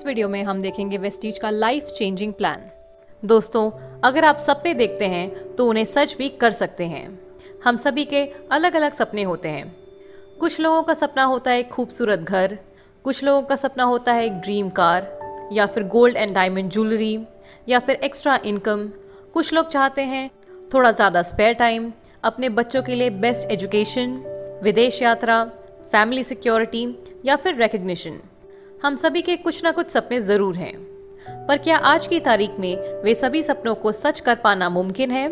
इस वीडियो में हम देखेंगे वेस्टीज का लाइफ चेंजिंग प्लान। दोस्तों, अगर आप सपने देखते हैं तो उन्हें सच भी कर सकते हैं। हम सभी के अलग अलग सपने होते हैं। कुछ लोगों का सपना होता है एक खूबसूरत घर, कुछ लोगों का सपना होता है एक ड्रीम कार, या फिर गोल्ड एंड डायमंड ज्वेलरी, या फिर एक्स्ट्रा इनकम। कुछ लोग चाहते हैं थोड़ा ज़्यादा स्पेयर टाइम, अपने बच्चों के लिए बेस्ट एजुकेशन, विदेश यात्रा, फैमिली सिक्योरिटी या फिर रिकग्निशन। हम सभी के कुछ ना कुछ सपने ज़रूर हैं, पर क्या आज की तारीख में वे सभी सपनों को सच कर पाना मुमकिन है?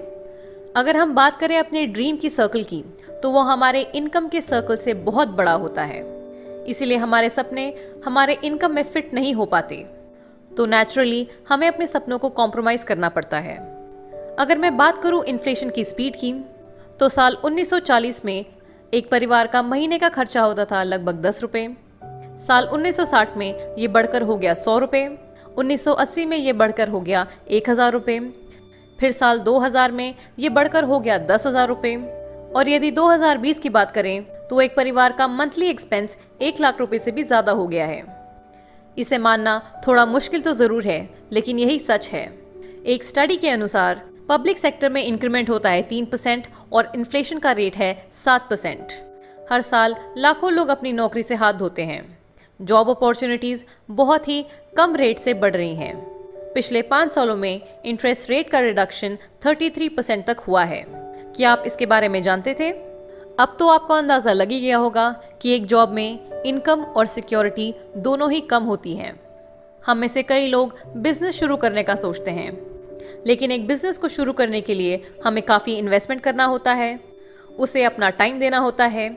अगर हम बात करें अपने ड्रीम की सर्कल की, तो वो हमारे इनकम के सर्कल से बहुत बड़ा होता है। इसीलिए हमारे सपने हमारे इनकम में फिट नहीं हो पाते, तो नेचुरली हमें अपने सपनों को कॉम्प्रोमाइज़ करना पड़ता है। अगर मैं बात करूं इन्फ्लेशन की स्पीड की, तो साल 1940 में एक परिवार का महीने का खर्चा होता था लगभग 10 रुपये। साल 1960 में ये बढ़कर हो गया 100 रुपये, 1980 में ये बढ़कर हो गया 1000 रुपये, फिर साल 2000 में ये बढ़कर हो गया 10,000 रुपये, और यदि 2020 की बात करें तो एक परिवार का मंथली एक्सपेंस 1 लाख रुपए से भी ज़्यादा हो गया है। इसे मानना थोड़ा मुश्किल तो ज़रूर है, लेकिन यही सच है। एक स्टडी के अनुसार पब्लिक सेक्टर में इंक्रीमेंट होता है 3% और इन्फ्लेशन का रेट है 7%। हर साल लाखों लोग अपनी नौकरी से हाथ धोते हैं। जॉब अपॉर्चुनिटीज़ बहुत ही कम रेट से बढ़ रही हैं। पिछले 5 सालों में इंटरेस्ट रेट का रिडक्शन 33% तक हुआ है। क्या आप इसके बारे में जानते थे? अब तो आपको अंदाज़ा लग ही गया होगा कि एक जॉब में इनकम और सिक्योरिटी दोनों ही कम होती हैं। हम में से कई लोग बिजनेस शुरू करने का सोचते हैं, लेकिन एक बिजनेस को शुरू करने के लिए हमें काफ़ी इन्वेस्टमेंट करना होता है, उसे अपना टाइम देना होता है,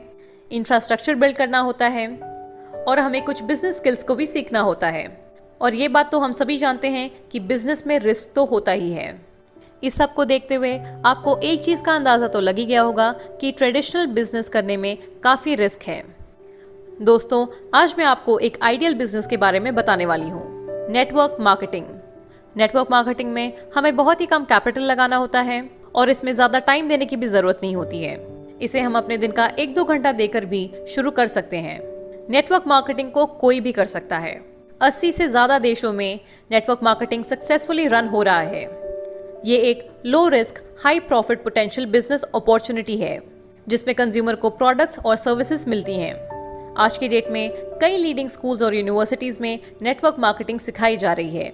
इंफ्रास्ट्रक्चर बिल्ड करना होता है, और हमें कुछ बिजनेस स्किल्स को भी सीखना होता है। और ये बात तो हम सभी जानते हैं कि बिजनेस में रिस्क तो होता ही है। इस सब को देखते हुए आपको एक चीज़ का अंदाज़ा तो लग ही गया होगा कि ट्रेडिशनल बिजनेस करने में काफ़ी रिस्क है। दोस्तों, आज मैं आपको एक आइडियल बिजनेस के बारे में बताने वाली हूँ, नेटवर्क मार्केटिंग। नेटवर्क मार्केटिंग में हमें बहुत ही कम कैपिटल लगाना होता है और इसमें ज़्यादा टाइम देने की भी ज़रूरत नहीं होती है। इसे हम अपने दिन का 1-2 घंटा देकर भी शुरू कर सकते हैं। नेटवर्क मार्केटिंग को कोई भी कर सकता है। 80 से ज़्यादा देशों में नेटवर्क मार्केटिंग सक्सेसफुली रन हो रहा है। ये एक low risk high profit potential business opportunity है, जिसमें कंज्यूमर को प्रोडक्ट्स और सर्विसेज मिलती हैं। आज की डेट में कई लीडिंग स्कूल्स और यूनिवर्सिटीज़ में नेटवर्क मार्केटिंग सिखाई जा रही है।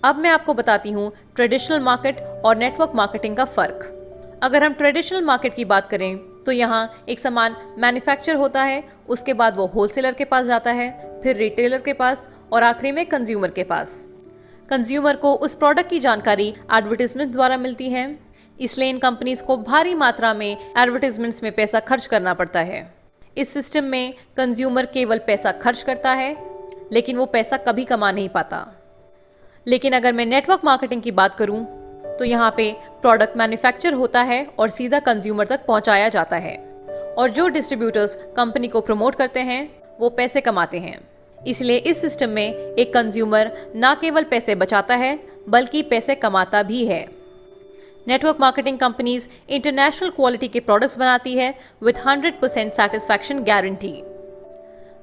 अब मैं आपको बताती हूँ ट्रेडिशनल मार्केट और नेटवर्क मार्केटिंग का फ़र्क। अगर हम ट्रेडिशनल मार्केट की बात करें तो यहाँ एक सामान मैन्युफैक्चर होता है, उसके बाद वो होलसेलर के पास जाता है, फिर रिटेलर के पास और आखिरी में कंज्यूमर के पास। कंज्यूमर को उस प्रोडक्ट की जानकारी एडवर्टीजमेंट द्वारा मिलती है, इसलिए इन कंपनीज को भारी मात्रा में एडवर्टीजमेंट्स में पैसा खर्च करना पड़ता है। इस सिस्टम में कंज्यूमर केवल पैसा खर्च करता है, लेकिन वो पैसा कभी कमा नहीं पाता। लेकिन अगर मैं नेटवर्क मार्केटिंग की बात करूं, तो यहाँ पे प्रोडक्ट मैन्युफैक्चर होता है और सीधा कंज्यूमर तक पहुँचाया जाता है, और जो डिस्ट्रीब्यूटर्स कंपनी को प्रमोट करते हैं वो पैसे कमाते हैं। इसलिए इस सिस्टम में एक कंज्यूमर ना केवल पैसे बचाता है, बल्कि पैसे कमाता भी है। Network marketing companies international quality के प्रोडक्ट्स बनाती है विथ 100% सेटिस्फैक्शन गारंटी।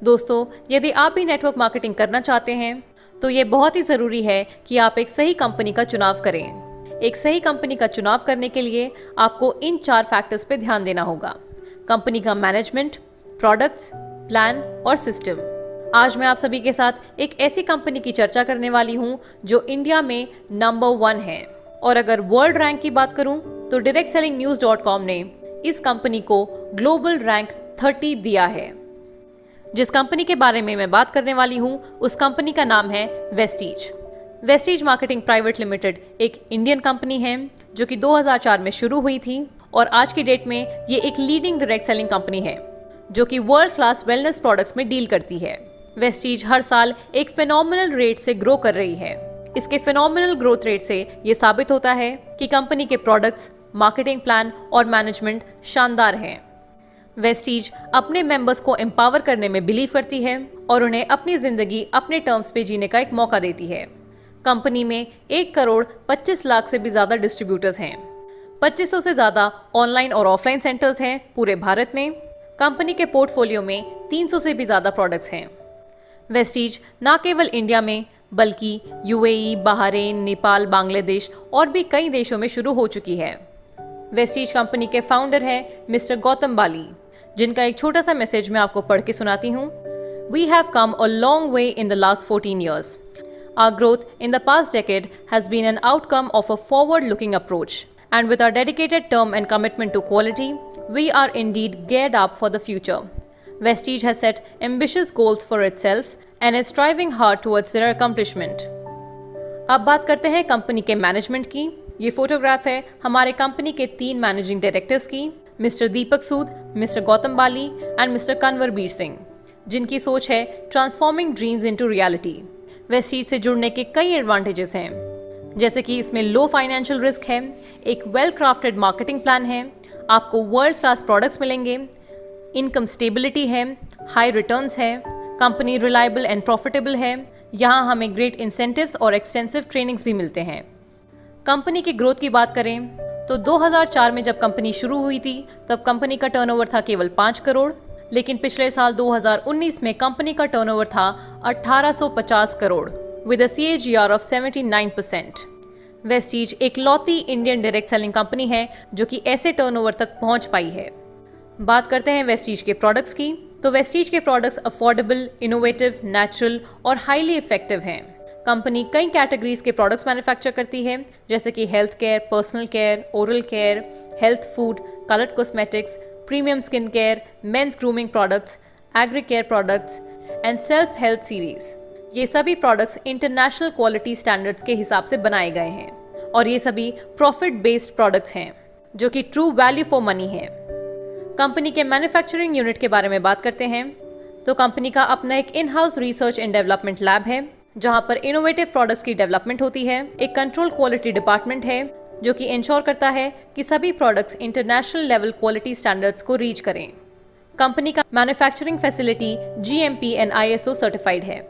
दोस्तों, यदि आप भी नेटवर्क मार्केटिंग करना चाहते हैं तो ये बहुत ही ज़रूरी है कि आप एक सही कंपनी का चुनाव करें। एक सही कंपनी का चुनाव करने के लिए आपको इन 4 फैक्टर्स पे ध्यान देना होगा: कंपनी का मैनेजमेंट, प्रोडक्ट्स, प्लान और सिस्टम। आज मैं आप सभी के साथ एक ऐसी कंपनी की चर्चा करने वाली हूँ जो इंडिया में नंबर 1 है, और अगर वर्ल्ड रैंक की बात करूँ तो directSellingNews.com ने इस कंपनी को ग्लोबल रैंक 30 दिया है। जिस कंपनी के बारे में मैं बात करने वाली हूँ उस कंपनी का नाम है Vestige. Vestige marketing private limited एक इंडियन कंपनी है जो कि 2004 में शुरू हुई थी, और आज की डेट में ये एक लीडिंग डायरेक्ट सेलिंग कंपनी है जो कि वर्ल्ड क्लास वेलनेस प्रोडक्ट्स में डील करती है। वेस्टीज हर साल एक फिनोमिनल रेट से ग्रो कर रही है। इसके फिनोमिनल ग्रोथ रेट से ये साबित होता है कि कंपनी के प्रोडक्ट्स, मार्केटिंग प्लान और मैनेजमेंट शानदार हैं। वेस्टीज अपने मेंबर्स को एम्पावर करने में बिलीव करती है और उन्हें अपनी जिंदगी अपने टर्म्स पे जीने का एक मौका देती है। कंपनी में 1 करोड़ 25 लाख से भी ज़्यादा डिस्ट्रीब्यूटर्स हैं। 2500 से ज़्यादा ऑनलाइन और ऑफलाइन सेंटर्स हैं पूरे भारत में। कंपनी के पोर्टफोलियो में 300 से भी ज़्यादा प्रोडक्ट्स हैं। वेस्टीज न केवल इंडिया में बल्कि यूएई, बहरीन, नेपाल, बांग्लादेश और भी कई देशों में शुरू हो चुकी है। वेस्टीज कंपनी के फाउंडर हैं मिस्टर गौतम बाली, जिनका एक छोटा सा मैसेज मैं आपको पढ़ के सुनाती हूँ। We have come a long way in the last 14 years. Our growth in the past decade has been an outcome of a forward-looking approach. And with our dedicated term and commitment to quality, we are indeed geared up for the future. Vestige has set ambitious goals for itself and is striving hard towards their accomplishment. अब बात करते हैं company के management की। ये photograph है हमारे company के 3 मैनेजिंग डायरेक्टर्स की, mister Deepak Sood, mister Gautam Bali and mister Kanwarbir Singh, जिनकी सोच है transforming dreams into reality. Vestige से जुड़ने के कई एडवांटेजेस हैं, जैसे कि इसमें लो फाइनेंशियल रिस्क है, एक वेल क्राफ्टेड मार्केटिंग प्लान है, आपको वर्ल्ड क्लास प्रोडक्ट्स मिलेंगे, इनकम स्टेबिलिटी है, हाई रिटर्न्स है, कंपनी रिलायबल एंड प्रॉफिटेबल है, यहाँ हमें ग्रेट इंसेंटिव्स और एक्सटेंसिव ट्रेनिंग्स भी मिलते हैं। कंपनी की ग्रोथ की बात करें तो 2004 में जब कंपनी शुरू हुई थी तब कंपनी का टर्नओवर था केवल 5 करोड़, लेकिन पिछले साल 2019 में कंपनी का टर्नओवर था 1850 crore with a CAGR of 79%। Vestige एक लौती इंडियन डायरेक्ट सेलिंग कंपनी है जो कि ऐसे टर्नओवर तक पहुंच पाई है। बात करते हैं वेस्टीज के प्रोडक्ट्स की, तो वेस्टीज के प्रोडक्ट्स अफोर्डेबल, इनोवेटिव, नेचुरल और हाईली इफेक्टिव हैं। कंपनी कई कैटेगरीज के प्रोडक्ट्स मैन्युफैक्चर करती है, जैसे कि health care, personal care, oral care, health food, coloured cosmetics, premium skin care, men's grooming products, agri care products and self health series. ये सभी प्रोडक्ट्स इंटरनेशनल क्वालिटी स्टैंडर्ड्स के हिसाब से बनाए गए हैं और ये सभी प्रॉफिट बेस्ड प्रोडक्ट्स हैं जो कि ट्रू वैल्यू फॉर मनी है। कंपनी के मैन्युफैक्चरिंग यूनिट के बारे में बात करते हैं तो कंपनी का अपना एक in house research and development lab है जहां पर इनोवेटिव प्रोडक्ट्स की डेवलपमेंट होती है। एक कंट्रोल क्वालिटी डिपार्टमेंट है जो कि इंश्योर करता है कि सभी products international level quality standards को रीच करें। कंपनी का manufacturing facility GMP and ISO certified है।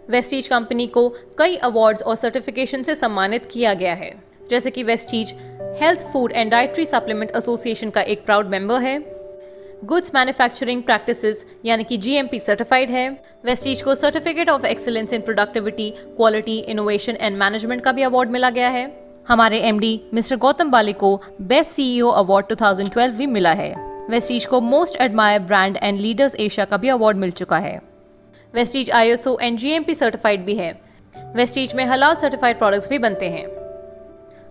वेस्टीज कंपनी को कई अवार्ड्स और सर्टिफिकेशन से सम्मानित किया गया है, जैसे कि Vestige health food and dietary supplement association का एक प्राउड मेंबर है, गुड्स मैन्युफैक्चरिंग प्रैक्टिसेस यानी कि GMP सर्टिफाइड है। वेस्टीज को certificate of excellence in productivity, quality, innovation and management का भी अवार्ड मिला गया है। हमारे MD मिस्टर गौतम बाली को बेस्ट CEO अवार्ड 2012 भी मिला है। वेस्टीज को most admire brand and leaders Asia का भी अवार्ड मिल चुका है। Vestige ISO and GMP certified भी है। वेस्टीज में हलाल सर्टिफाइड प्रोडक्ट्स भी बनते हैं।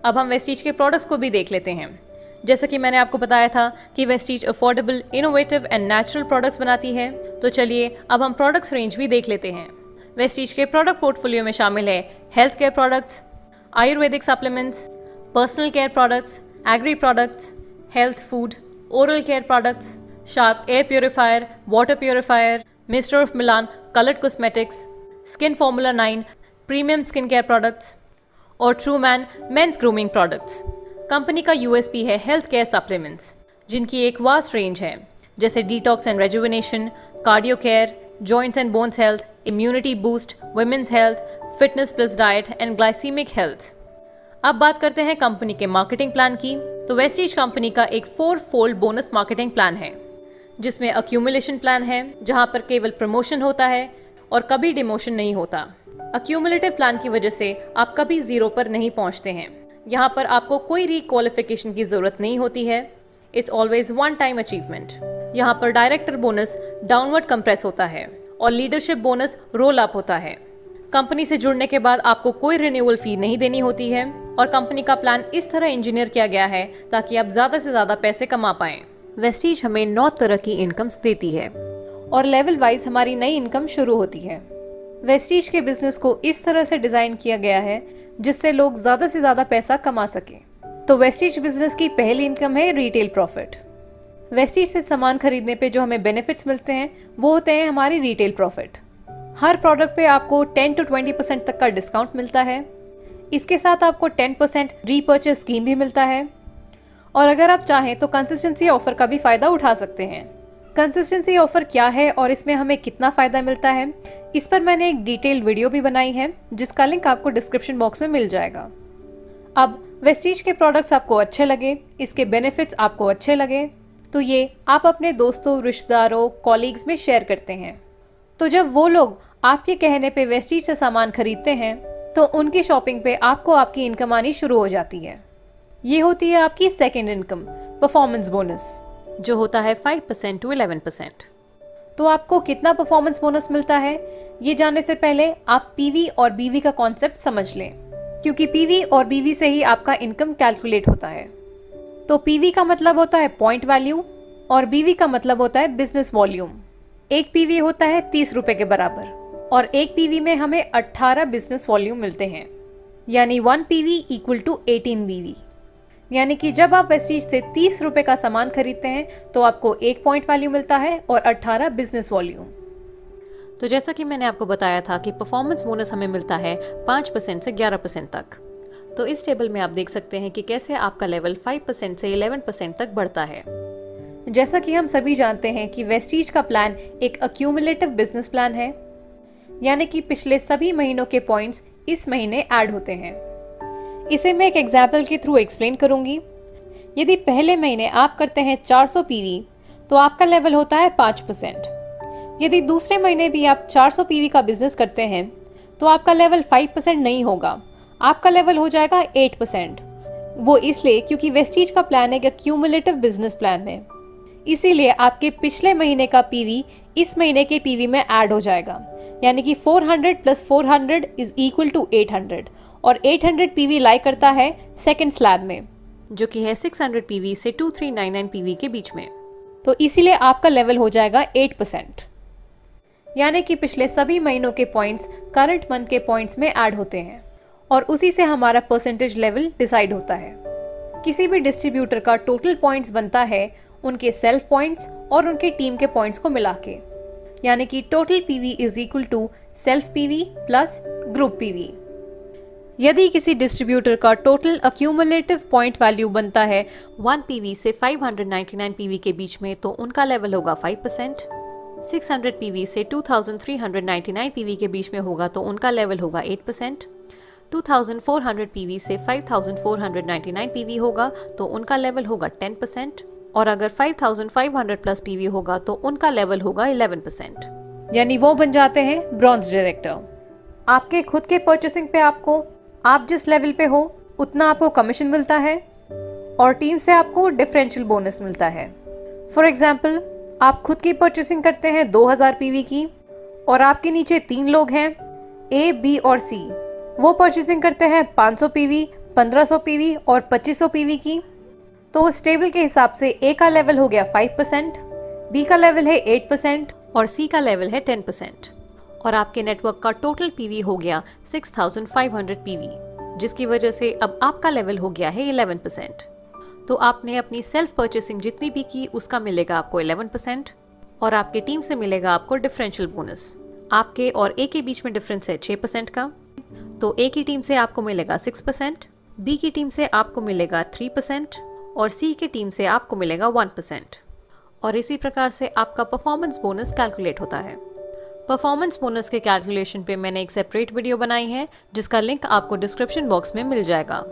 अब हम वेस्टीज के प्रोडक्ट्स को भी देख लेते हैं। जैसा कि मैंने आपको बताया था कि Vestige affordable, innovative and natural products बनाती है, तो चलिए अब हम प्रोडक्ट्स रेंज भी देख लेते हैं। वेस्टीज के प्रोडक्ट पोर्टफोलियो में शामिल है health care products, ayurvedic supplements, personal care products, agri products, health food, oral care products, Sharp air purifier, water purifier, mister of Milan coloured cosmetics, skin formula 9 premium skin care products और true man men's grooming products. Company का USP है health care supplements, जिनकी एक vast range है, जैसे detox and rejuvenation, cardio care, joints and bones health, immunity boost, women's health, fitness plus diet and glycaemic health. अब बात करते हैं कंपनी के मार्केटिंग प्लान की, तो वेस्टीज कंपनी का एक 4-फोल्ड बोनस मार्केटिंग प्लान है, जिसमें अक्यूमुलेशन प्लान है जहां पर केवल प्रमोशन होता है और कभी डिमोशन नहीं होता। अक्यूमुलेटिव प्लान की वजह से आप कभी जीरो पर नहीं पहुंचते हैं। यहाँ पर आपको कोई रीक्वालिफिकेशन की जरूरत नहीं होती है। It's always one time achievement. यहाँ पर डायरेक्टर बोनस डाउनवर्ड कंप्रेस होता है और लीडरशिप बोनस रोल अप होता है। कंपनी से जुड़ने के बाद आपको कोई रिन्यूअल फी नहीं देनी होती है और कंपनी का प्लान इस तरह इंजीनियर किया गया है ताकि आप ज़्यादा से ज़्यादा पैसे कमा पाएं। वेस्टीज हमें 9 तरह की इनकम्स देती है और लेवल वाइज हमारी नई इनकम शुरू होती है। वेस्टीज के बिजनेस को इस तरह से डिज़ाइन किया गया है जिससे लोग ज़्यादा से ज़्यादा पैसा कमा सकें। तो वेस्टीज बिजनेस की पहली इनकम है रिटेल प्रॉफिट। वेस्टीज से सामान खरीदने पे जो हमें बेनिफिट्स मिलते हैं वो होते हैं हमारी रिटेल प्रॉफिट। हर प्रोडक्ट पे आपको 10 to 20% तक का डिस्काउंट मिलता है। इसके साथ आपको 10% रीपर्चेस स्कीम भी मिलता है और अगर आप चाहें तो कंसिस्टेंसी ऑफर का भी फ़ायदा उठा सकते हैं। कंसिस्टेंसी ऑफर क्या है और इसमें हमें कितना फ़ायदा मिलता है, इस पर मैंने एक डिटेल वीडियो भी बनाई है जिसका लिंक आपको डिस्क्रिप्शन बॉक्स में मिल जाएगा। अब वेस्टीज के प्रोडक्ट्स आपको अच्छे लगे, इसके बेनिफिट्स आपको अच्छे लगे, तो ये आप अपने दोस्तों, रिश्तेदारों, कॉलीग्स में शेयर करते हैं। तो जब वो लोग आप ये कहने पे वेस्टीज से सामान खरीदते हैं तो उनकी शॉपिंग पे आपको आपकी इनकम आनी शुरू हो जाती है। ये होती है आपकी सेकेंड इनकम, परफॉर्मेंस बोनस, जो होता है 5% to 11%। तो आपको कितना परफॉर्मेंस बोनस मिलता है, ये जानने से पहले आप पीवी और बीवी का कॉन्सेप्ट समझ लें, क्योंकि पीवी और बीवी से ही आपका इनकम कैलकुलेट होता है। तो पीवी का मतलब होता है पॉइंट वैल्यू और बीवी का मतलब होता है बिजनेस वॉल्यूम। एक पीवी होता है 30 रुपए के बराबर और एक पीवी में हमें 18 बिजनेस वॉल्यूम मिलते हैं, यानी 1 पीवी इक्वल टू 18 बीवी। यानी कि जब आप वेस्टीज से 30 रुपए का सामान खरीदते हैं तो आपको 1 पॉइंट वैल्यू मिलता है और 18 बिजनेस वॉल्यूम। तो जैसा कि मैंने आपको बताया था कि परफॉर्मेंस बोनस हमें मिलता है 5% से 11% तक। तो इस टेबल में आप देख सकते हैं कि कैसे आपका लेवल 5% से 11% तक बढ़ता है। जैसा कि हम सभी जानते हैं कि वेस्टीज का प्लान एक अक्यूमुलेटिव बिजनेस प्लान है, यानी कि पिछले सभी महीनों के पॉइंट्स इस महीने ऐड होते हैं। इसे मैं एक एग्जाम्पल के थ्रू एक्सप्लेन करूंगी। यदि पहले महीने आप करते हैं 400 पीवी तो आपका लेवल होता है 5%। यदि दूसरे महीने भी आप 400 पीवी का बिजनेस करते हैं तो आपका लेवल 5% नहीं होगा, आपका लेवल हो जाएगा 8%। वो इसलिए क्योंकि वेस्टीज का प्लान एक क्यूमुलेटिव बिजनेस प्लान है, इसीलिए आपके पिछले महीने का पीवी इस महीने के पीवी में ऐड हो जाएगा, यानी कि 400 प्लस 400 इज इक्वल टू 800 और 800 पीवी लाई करता है सेकंड स्लैब में, जो कि है 600 पीवी से 2399 पीवी के बीच में। तो इसीलिए आपका लेवल हो जाएगा 8%, यानी कि पिछले सभी महीनों के पॉइंट्स करंट मंथ के पॉइंट्स में ऐड होते हैं और उसी से हमारा परसेंटेज लेवल डिसाइड होता है। किसी भी डिस्ट्रीब्यूटर का टोटल पॉइंट्स बनता है उनके सेल्फ पॉइंट्स और उनके टीम के पॉइंट्स को मिला के, यानी कि total PV is equal to self PV plus group PV. यदि किसी डिस्ट्रीब्यूटर का टोटल अक्यूमुलेटिव पॉइंट वैल्यू बनता है 1 पीवी से 599 पीवी के बीच में तो उनका लेवल होगा 5%। 600 पीवी से 2399 पीवी के बीच में होगा तो उनका लेवल होगा 8%। 2400 पीवी से 5499 पीवी होगा तो उनका लेवल होगा 10%। और अगर 5500 प्लस पीवी होगा तो उनका लेवल होगा 11%, यानी वो बन जाते हैं ब्रॉन्ज डायरेक्टर। आपके खुद के परचेसिंग पे आप जिस लेवल पे हो उतना आपको कमीशन मिलता है और टीम से आपको डिफरेंशियल बोनस मिलता है। फॉर एग्जाम्पल, आप खुद की परचेसिंग करते हैं 2000 पीवी की और आपके नीचे 3 लोग हैं, ए, बी और सी। वो परचेसिंग करते हैं 500 पीवी, 1500 पीवी और 2500 पीवी की। तो उस टेबल के हिसाब से ए का लेवल हो गया 5%, बी का लेवल है 8% और सी का लेवल है 10%। और आपके नेटवर्क का टोटल पीवी हो गया 6500 पीवी, जिसकी वजह से अब आपका लेवल हो गया है 11%। तो आपने अपनी सेल्फ परचेसिंग जितनी भी की उसका मिलेगा आपको 11% और आपकी टीम से मिलेगा आपको डिफरेंशियल बोनस। आपके और ए के बीच में डिफरेंस है 6% का, तो ए की टीम से आपको मिलेगा 6%, बी की टीम से आपको मिलेगा 3% और सी की टीम से आपको मिलेगा 1%। और इसी प्रकार से आपका परफॉर्मेंस बोनस कैलकुलेट होता है। परफॉर्मेंस बोनस के कैलकुलेशन पे मैंने एक सेपरेट वीडियो बनाई है जिसका लिंक आपको डिस्क्रिप्शन बॉक्स में मिल जाएगा।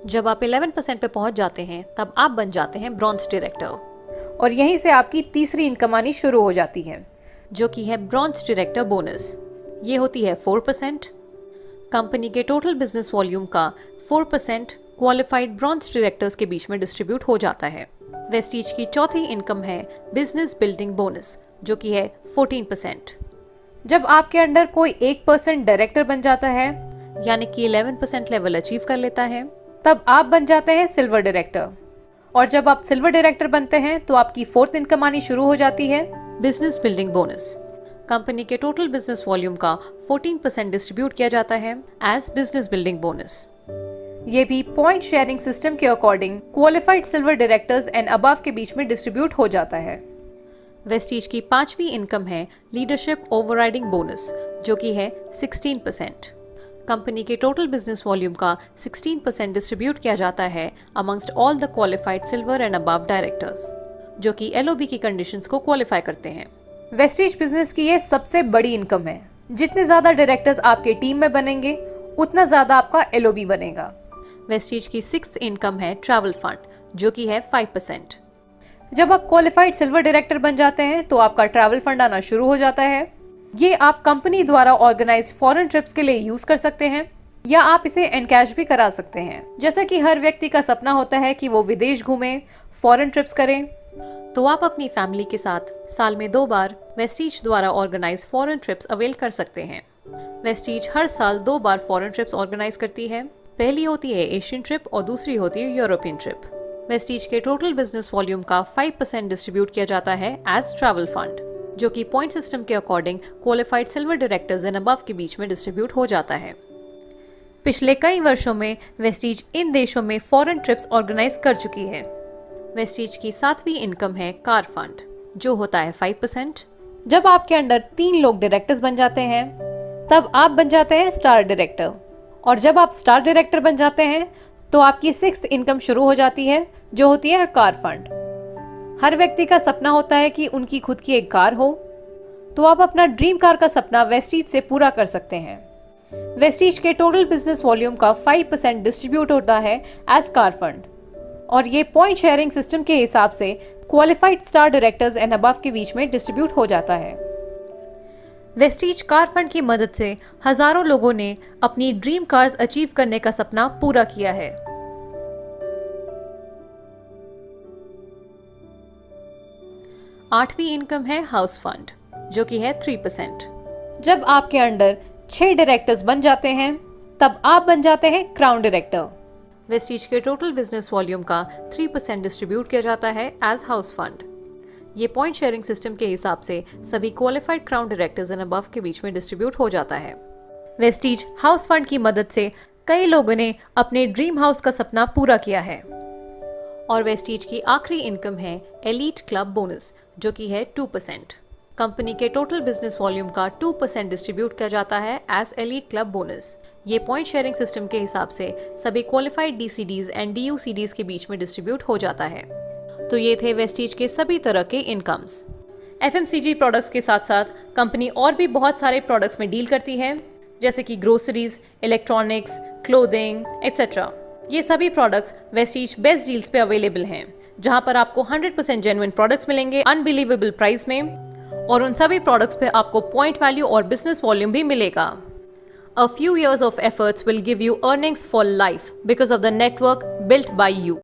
जब आप 11% पे पहुंच जाते हैं तब आप बन जाते हैं ब्रॉन्ज डायरेक्टर और यहीं से आपकी तीसरी इनकम आनी शुरू हो जाती है, जो कि है ब्रॉन्ज डायरेक्टर बोनस। ये होती है 4%। कंपनी के टोटल बिजनेस वॉल्यूम का 4% क्वालिफाइड ब्रॉन्ज डायरेक्टर्स के बीच में डिस्ट्रीब्यूट हो जाता है। वेस्टीज की चौथी इनकम है बिजनेस बिल्डिंग बोनस, जो कि है 14%। जब आपके अंडर कोई 1% डायरेक्टर बन जाता है, यानी कि 11% लेवल अचीव कर लेता है, तब आप बन जाते हैं सिल्वर डायरेक्टर। और जब आप सिल्वर डायरेक्टर बनते हैं तो आपकी 4th इनकम आनी शुरू हो जाती है बिजनेस बिल्डिंग बोनस। कंपनी के टोटल बिजनेस वॉल्यूम का 14% डिस्ट्रीब्यूट किया जाता है एज बिजनेस बिल्डिंग बोनस। ये भी पॉइंट शेयरिंग सिस्टम के according qualified silver directors and above के बीच में डिस्ट्रीब्यूट हो जाता है। वेस्टीज की 5वीं इनकम है लीडरशिप ओवरराइडिंग बोनस, जो कि है 16%। कंपनी के टोटल बिजनेस वॉल्यूम का 16% डिस्ट्रीब्यूट किया जाता है amongst all the qualified silver and above directors, जो कि एलओबी की कंडीशंस को क्वालिफाई करते हैं। वेस्टीज बिजनेस की ये सबसे बड़ी इनकम है। जितने ज्यादा डायरेक्टर्स आपके टीम में बनेंगे उतना ज्यादा आपका एलओबी बनेगा। वेस्टीज की 6th इनकम है ट्रैवल फंड, जो कि है 5%। जब आप क्वालिफाइड सिल्वर डायरेक्टर बन जाते हैं तो आपका ट्रैवल फंड आना शुरू हो जाता है। ये आप कंपनी द्वारा ऑर्गेनाइज फॉरेन ट्रिप्स के लिए यूज कर सकते हैं या आप इसे एनकैश भी करा सकते हैं। जैसा कि हर व्यक्ति का सपना होता है कि वो विदेश घूमे, फॉरेन ट्रिप्स करें, तो आप अपनी फैमिली के साथ साल में 2 बार वेस्टीज द्वारा ऑर्गेनाइज फॉरेन ट्रिप्स अवेल कर सकते हैं। वेस्टीज हर साल 2 बार फॉरेन ट्रिप्स ऑर्गेनाइज करती है। पहली होती है एशियन ट्रिप और दूसरी होती है यूरोपियन ट्रिप। वेस्टीज के टोटल बिजनेस वॉल्यूम का 5% डिस्ट्रीब्यूट किया जाता है एज ट्रैवल फंड, जो कि पॉइंट सिस्टम के according qualified silver directors and above के बीच में डिस्ट्रीब्यूट हो जाता है। पिछले कई वर्षों में वेस्टीज इन देशों में फॉरेन ट्रिप्स ऑर्गेनाइज कर चुकी है। वेस्टीज की 7वीं इनकम है कार फंड, जो होता है 5%। जब आपके अंडर 3 लोग डायरेक्टर्स बन जाते हैं, तब आप बन जाते हैं स्टार डायरेक्टर, और जब आप स्टार डायरेक्टर बन जाते हैं तो आपकी 6th इनकम शुरू हो जाती है, जो होती है कार फंड। हर व्यक्ति का सपना होता है कि उनकी खुद की एक कार हो, तो आप अपना ड्रीम कार का सपना वेस्टीज से पूरा कर सकते हैं। वेस्टीज के टोटल बिजनेस वॉल्यूम का 5% डिस्ट्रीब्यूट होता है एज कार फंड, और ये पॉइंट शेयरिंग सिस्टम के हिसाब से qualified star directors and above के बीच में डिस्ट्रीब्यूट हो जाता है। वेस्टीज कार फंड की मदद से हजारों लोगों ने अपनी ड्रीम कार्स अचीव करने का सपना पूरा किया है। आठवीं इनकम है हाउस फंड, जो कि है 3%। जब आपके अंडर 6 डायरेक्टर्स बन जाते हैं, तब आप बन जाते हैं क्राउन डायरेक्टर। वेस्टीज के टोटल बिजनेस वॉल्यूम का 3% डिस्ट्रीब्यूट किया जाता है एज हाउस फंड। ये पॉइंट शेयरिंग सिस्टम के हिसाब से सभी qualified crown directors and above के बीच में डिस्ट्रीब्यूट हो जाता है। वेस्टीज हाउस फंड की मदद से कई लोगों ने अपने ड्रीम हाउस का सपना पूरा किया है। और वेस्टीज की आखिरी इनकम है एलीट क्लब बोनस, जो कि है 2%। कंपनी के टोटल बिजनेस वॉल्यूम का 2% डिस्ट्रीब्यूट किया जाता है एज एलीट क्लब बोनस। ये पॉइंट शेयरिंग सिस्टम के हिसाब से सभी क्वालिफाइड डीसीडीज एंड डीयूसीडीज के बीच में डिस्ट्रीब्यूट हो जाता है। तो ये थे वेस्टीज के सभी तरह के इनकम्स। एफएमसीजी प्रोडक्ट्स के साथ साथ कंपनी और भी बहुत सारे प्रोडक्ट्स में डील करती है, जैसे कि ग्रोसरीज, इलेक्ट्रॉनिक्स, क्लोथिंग एक्सेट्रा। ये सभी प्रोडक्ट्स वेस्टीज बेस्ट डील्स पे अवेलेबल हैं, जहां पर आपको 100% जेन्युइन प्रोडक्ट्स मिलेंगे अनबिलीवेबल प्राइस में, और उन सभी प्रोडक्ट्स पे आपको पॉइंट वैल्यू और बिजनेस वॉल्यूम भी मिलेगा। A few years of efforts will give you earnings for life because of the network built by you.